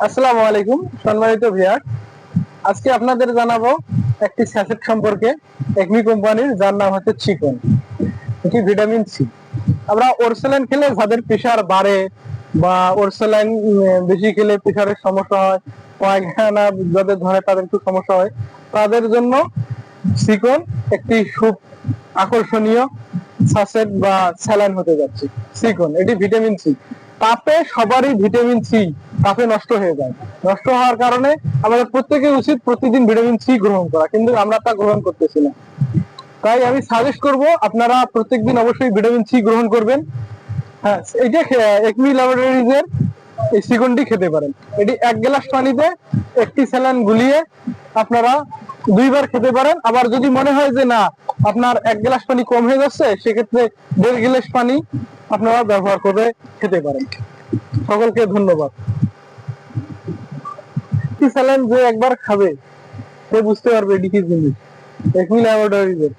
আসসালামু আলাইকুম সম্মানিত ভিউয়ার। আজকে আপনাদের জানাবো একটি স্যাচেট সম্পর্কে, একমি কোম্পানির, যার নাম হচ্ছে চিকন। এটি ভিটামিন সি। আমরা ওরসেলাইন খেলে যাদের প্রেশার বাড়ে বা ওরসেলাইন বেশি খেলে প্রেশারের সমস্যা হয়, পায়খানা যাদের ধরে তাদের একটু সমস্যা হয়, তাদের জন্য চিকন একটি খুব আকর্ষণীয় সাসেট বা স্যালাইন হতে যাচ্ছে। চিকন, এটি ভিটামিন সি। তাপে সবারই ভিটামিন সি তাপে নষ্ট হয়ে যায়। নষ্ট হওয়ার কারণে আমাদের প্রত্যেকের উচিত প্রতিদিন ভিটামিন সি গ্রহণ করা, কিন্তু আমরা তা গ্রহণ করতেছি না। তাই আমি সাজেস্ট করব আপনারা প্রত্যেকদিন অবশ্যই ভিটামিন সি গ্রহণ করবেন। হ্যাঁ, এইটা একমি ল্যাবরেটরিজের এই চিকনটি খেতে পারেন। এটি 1 গ্লাস পানিতে একটি স্যালাইন গুলিয়ে আপনারা 2 বার খেতে পারেন। আবার যদি মনে হয় যে না, আপনার 1 গ্লাস পানি কম হয়ে যাচ্ছে, সেক্ষেত্রে 1.5 গ্লাস পানি আপনারা ব্যবহার করে খেতে পারেন। সকলকে ধন্যবাদ। স্যালাইন যে একবার খাবে সে বুঝতে পারবে এটি কি জিনিস। একমি ল্যাবরেটরিজের